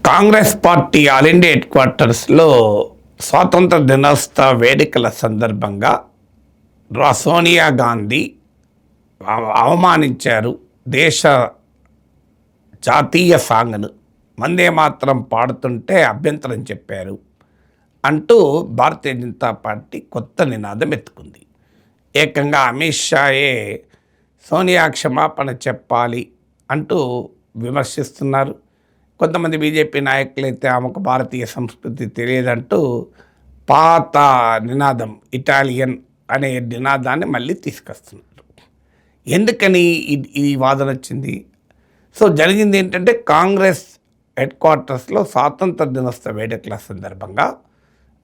Congress party all India head క్వార్టర్స్లో స్వాతంత్ర దినోత్సవ వేడుకల సందర్భంగా సోనియా గాంధీ అవమానించారు దేశ జాతీయ సాంగ్ను. వందే మాత్రం పాడుతుంటే అభ్యంతరం చెప్పారు అంటూ భారతీయ జనతా పార్టీ కొత్త నినాదం ఎత్తుకుంది. ఏకంగా అమిత్ షాయే సోనియా క్షమాపణ చెప్పాలి అంటూ విమర్శిస్తున్నారు. కొంతమంది బీజేపీ నాయకులైతే ఆమెకు భారతీయ సంస్కృతి తెలియదంటూ పాత నినాదం ఇటాలియన్ అనే నినాదాన్ని మళ్ళీ తీసుకొస్తున్నారు. ఎందుకని ఈ వాదన వచ్చింది? సో జరిగింది ఏంటంటే, కాంగ్రెస్ హెడ్ క్వార్టర్స్లో స్వాతంత్ర దినోత్సవ వేడుకల సందర్భంగా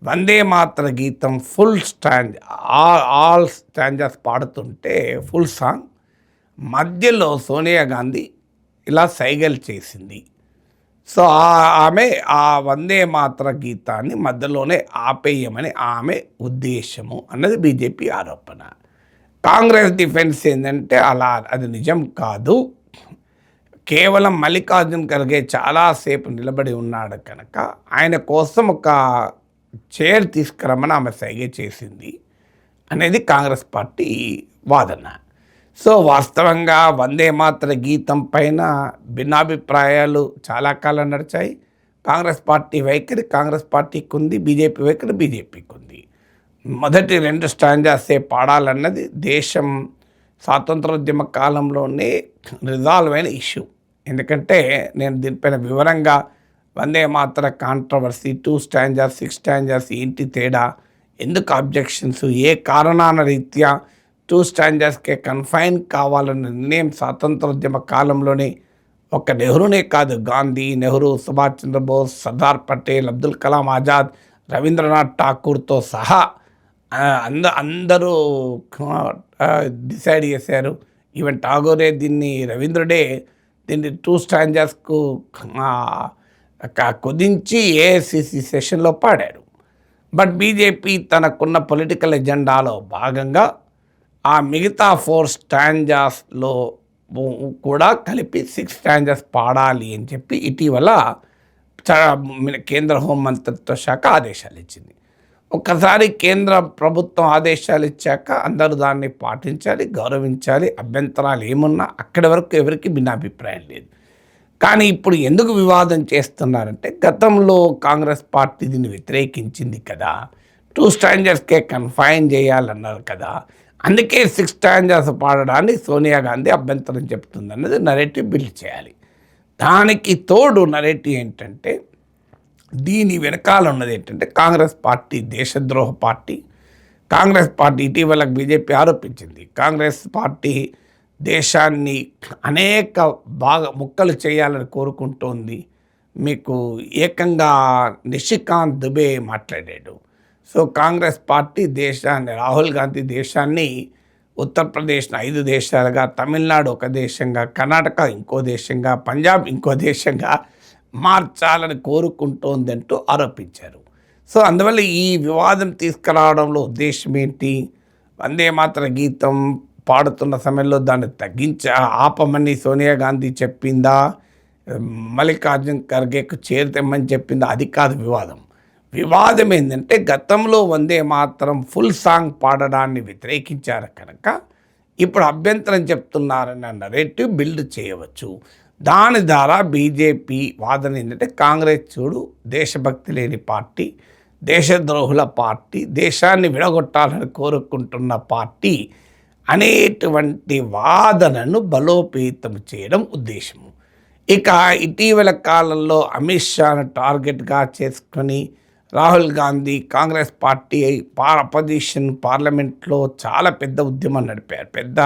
వందే మాతర గీతం ఫుల్ స్టాండ్ ఆల్ స్టాంజర్స్ పాడుతుంటే ఫుల్ సాంగ్ మధ్యలో సోనియా గాంధీ ఇలా సైగలు చేసింది. సో ఆమె ఆ వందే మాతర గీతాన్ని మధ్యలోనే ఆపేయమని ఆమె ఉద్దేశము అన్నది బీజేపీ ఆరోపణ. కాంగ్రెస్ డిఫెన్స్ ఏంటంటే అది నిజం కాదు, కేవలం మల్లికార్జున్ ఖర్గే చాలాసేపు నిలబడి ఉన్నాడు కనుక ఆయన కోసం ఒక చైర్ తీసుకురమ్మని ఆమె సైగ చేసింది అనేది కాంగ్రెస్ పార్టీ వాదన. సో వాస్తవంగా వందే మాతర గీతం పైన భిన్నాభిప్రాయాలు చాలా కాలం నడిచాయి. కాంగ్రెస్ పార్టీ వైఖరి కాంగ్రెస్ పార్టీకి ఉంది, బీజేపీ వైఖరి బీజేపీకి ఉంది. మొదటి 2 స్టాంజాసే పాడాలన్నది దేశం స్వాతంత్రోద్యమ కాలంలోనే రిజాల్వ్ అయిన ఇష్యూ. ఎందుకంటే నేను దీనిపైన వివరంగా వందే మాతర కాంట్రవర్సీ 2 స్టాంజాస్ 6 స్టాంజాస్ ఏంటి తేడా, ఎందుకు అబ్జెక్షన్స్, ఏ కారణాల రీత్యా 2 స్టాంజర్స్కే కన్ఫైన్ కావాలన్న నిర్ణయం స్వాతంత్రోద్యమ కాలంలోనే ఒక నెహ్రూనే కాదు, గాంధీ, నెహ్రూ, సుభాష్ చంద్రబోస్, సర్దార్ పటేల్, అబ్దుల్ కలాం ఆజాద్, రవీంద్రనాథ్ ఠాకూర్తో సహా అందరూ డిసైడ్ చేశారు. ఈవెన్ ఠాగూరే రవీంద్రుడే దీన్ని 2 స్టాంజర్స్కు కుదించి ఏఐసిసి సెషన్లో పాడారు. బట్ బీజేపీ తనకున్న పొలిటికల్ ఎజెండాలో భాగంగా ఆ మిగతా 4 స్టాంజాస్లో కూడా కలిపి 6 స్టాంజాస్ పాడాలి అని చెప్పి ఇటీవల కేంద్ర హోంమంత్రిత్వ శాఖ ఆదేశాలు ఇచ్చింది. ఒక్కసారి కేంద్ర ప్రభుత్వం ఆదేశాలు ఇచ్చాక అందరూ దాన్ని పాటించాలి, గౌరవించాలి. అభ్యంతరాలు ఏమున్నా అక్కడి వరకు ఎవరికి భిన్నాభిప్రాయం లేదు. కానీ ఇప్పుడు ఎందుకు వివాదం చేస్తున్నారంటే, గతంలో కాంగ్రెస్ పార్టీ దీన్ని వ్యతిరేకించింది కదా, 2 స్టాంజర్స్కే కన్ఫైన్ చేయాలన్నారు కదా, అందుకే 6 స్టాంజాస్ పాడడాన్ని సోనియా గాంధీ అభ్యంతరం చెప్తుంది అన్నది నరేటివ్ బిల్డ్ చేయాలి. దానికి తోడు నరేటివ్ ఏంటంటే, దీని వెనకాల ఉన్నది ఏంటంటే కాంగ్రెస్ పార్టీ దేశద్రోహ పార్టీ. కాంగ్రెస్ పార్టీ ఇటీవల బీజేపీ ఆరోపించింది, కాంగ్రెస్ పార్టీ దేశాన్ని అనేక ముక్కలు చేయాలని కోరుకుంటోంది. మీకు ఏకంగా నిషికాంత్ దుబే మాట్లాడాడు. సో కాంగ్రెస్ పార్టీ రాహుల్ గాంధీ దేశాన్ని ఉత్తరప్రదేశ్ను 5 దేశాలుగా, తమిళనాడు ఒక దేశంగా, కర్ణాటక ఇంకో దేశంగా, పంజాబ్ ఇంకో దేశంగా మార్చాలని కోరుకుంటోందంటూ ఆరోపించారు. సో అందువల్ల ఈ వివాదం తీసుకురావడంలో ఉద్దేశం ఏంటి? వందే మాతర గీతం పాడుతున్న సమయంలో దాన్ని ఆపమని సోనియా గాంధీ చెప్పిందా, మల్లికార్జున్ ఖర్గేకు చేరుతమ్మని చెప్పిందా? అది కాదు వివాదం. వివాదం ఏంటంటే, గతంలో వందే మాతరం ఫుల్ సాంగ్ పాడడాన్ని వ్యతిరేకించారు కనుక ఇప్పుడు అభ్యంతరం చెప్తున్నారన్న నరేటివ్ బిల్డ్ చేయవచ్చు. దాని ద్వారా బీజేపీ వాదన ఏంటంటే, కాంగ్రెస్ చూడు దేశభక్తి లేని పార్టీ, దేశద్రోహుల పార్టీ, దేశాన్ని విడగొట్టాలని కోరుకుంటున్న పార్టీ అనేటువంటి వాదనను బలోపేతం చేయడం ఉద్దేశము. ఇక ఇటీవల కాలంలో అమిత్ షాను టార్గెట్గా చేసుకొని రాహుల్ గాంధీ కాంగ్రెస్ పార్టీ అపోజిషన్ పార్లమెంట్లో చాలా పెద్ద ఉద్యమం నడిపారు, పెద్ద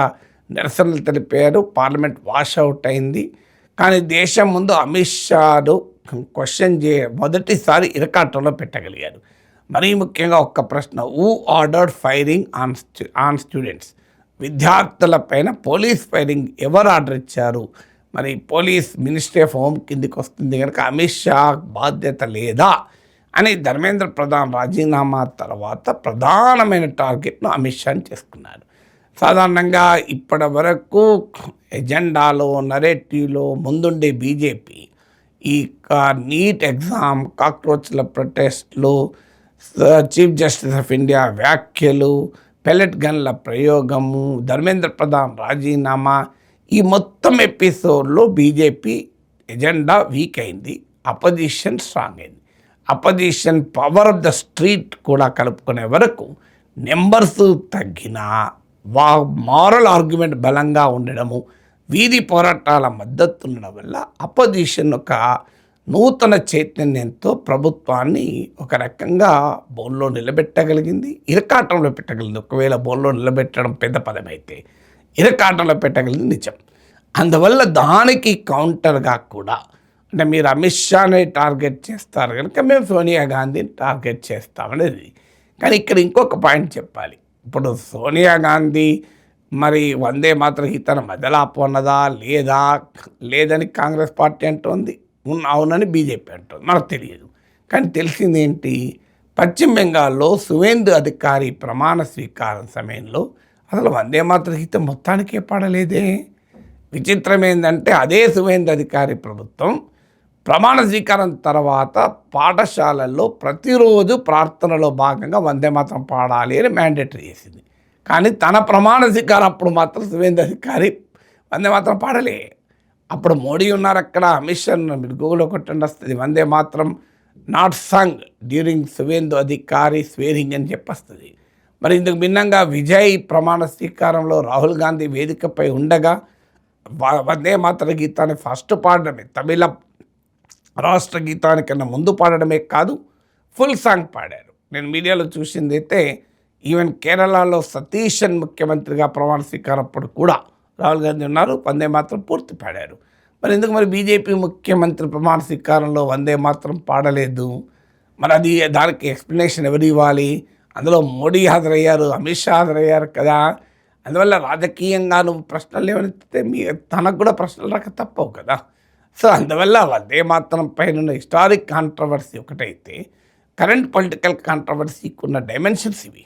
నిరసనలు తెలిపారు. పార్లమెంట్ వాషౌట్ అయింది. కానీ దేశం ముందు అమిత్ షాను క్వశ్చన్ మొదటిసారి ఇరకాటంలో పెట్టగలిగారు. మరీ ముఖ్యంగా ఒక్క ప్రశ్న, who ordered firing on students? విద్యార్థులపైన పోలీస్ ఫైరింగ్ ఎవరు ఆర్డర్ ఇచ్చారు? మరి పోలీస్ మినిస్ట్రీ ఆఫ్ హోమ్ కిందికి వస్తుంది కనుక అమిత్ షా బాధ్యత లేదా అని ధర్మేంద్ర ప్రధాన్ రాజీనామా తర్వాత ప్రధానమైన టార్గెట్ను అమిత్ షాని చేసుకున్నారు. సాధారణంగా ఇప్పటి వరకు ఎజెండాలో నరేటివ్లో ముందుండే బీజేపీ ఈ నీట్ ఎగ్జామ్, కాక్రోచ్ల ప్రొటెస్ట్లు, చీఫ్ జస్టిస్ ఆఫ్ ఇండియా వ్యాఖ్యలు, పెల్లెట్ గన్ల ప్రయోగము, ధర్మేంద్ర ప్రధాన్ రాజీనామా, ఈ మొత్తం ఎపిసోడ్లో బీజేపీ ఎజెండా వీక్ అయింది, అపోజిషన్ స్ట్రాంగ్ అయింది. Opposition power of the street కూడా కలుపుకునే వరకు నెంబర్స్ తగ్గినా మారల్ ఆర్గ్యుమెంట్ బలంగా ఉండడము, వీధి పోరాటాల మద్దతు ఉండడం వల్ల అపోజిషన్ ఒక నూతన చైతన్యంతో ప్రభుత్వాన్ని ఒక రకంగా బోన్లో నిలబెట్టగలిగింది, ఇరకాటంలో పెట్టగలిగింది. ఒకవేళ బోన్లో నిలబెట్టడం పెద్ద పదమైతే ఇరకాటంలో పెట్టగలిగింది నిజం. అందువల్ల దానికి కౌంటర్గా కూడా, అంటే మీరు అమిత్ షాని టార్గెట్ చేస్తారు కనుక మేము సోనియా గాంధీని టార్గెట్ చేస్తామనేది. కానీ ఇక్కడ ఇంకొక పాయింట్ చెప్పాలి. ఇప్పుడు సోనియా గాంధీ మరి వందే మాతరం హితన మొదలాపన్నదా లేదని కాంగ్రెస్ పార్టీ అంటోంది, అవునని బీజేపీ అంటుంది, మనకు తెలియదు. కానీ తెలిసింది ఏంటి, పశ్చిమ బెంగాల్లో సువేందు అధికారి ప్రమాణ స్వీకారం సమయంలో అసలు వందే మాతరం హితం మొత్తానికే పడలేదే. విచిత్రం ఏంటంటే అదే సువేందు అధికారి ప్రభుత్వం ప్రమాణ స్వీకారం తర్వాత పాఠశాలల్లో ప్రతిరోజు ప్రార్థనలో భాగంగా వందే మాతరం పాడాలి అని మ్యాండేటరీ చేసింది. కానీ తన ప్రమాణ స్వీకారం అప్పుడు మాత్రం సువేందు అధికారి వందే మాతరం పాడలే. అప్పుడు మోడీ ఉన్నారు అక్కడ, అమిత్ షా మీరు గూగుల్లో కొట్టండి వస్తుంది, Vande Mataram not Sung during Suvendu అధికారి స్వేరింగ్ అని చెప్పొస్తుంది. మరి ఇందుకు భిన్నంగా విజయ్ ప్రమాణ స్వీకారంలో రాహుల్ గాంధీ వేదికపై ఉండగా వందే మాతర గీతాన్ని ఫస్ట్ పాడడమే, తమిళ రాష్ట్ర గీతానికన్నా ముందు పాడడమే కాదు, ఫుల్ సాంగ్ పాడారు. నేను మీడియాలో చూసింది అయితే ఈవెన్ కేరళలో సతీశన్ ముఖ్యమంత్రిగా ప్రమాణ స్వీకారం అప్పుడు కూడా రాహుల్ గాంధీ ఉన్నారు, వందే మాతరం పూర్తి పాడారు. మరి ఎందుకు మరి బీజేపీ ముఖ్యమంత్రి ప్రమాణ స్వీకారంలో వందే మాతరం పాడలేదు? మరి అది దానికి ఎక్స్ప్లెనేషన్ ఎవరు ఇవ్వాలి? అందులో మోడీ హాజరయ్యారు, అమిత్ షా హాజరయ్యారు కదా. అందువల్ల రాజకీయంగా నువ్వు ప్రశ్నలు లేవనెత్తితే తనకు కూడా ప్రశ్నలు రాక తప్పవు కదా. సో అందువల్ల వందే మాతరం పైన హిస్టారిక్ కాంట్రవర్సీ ఒకటైతే కరెంట్ పొలిటికల్ కాంట్రవర్సీకి ఉన్న డైమెన్షన్స్ ఇవి.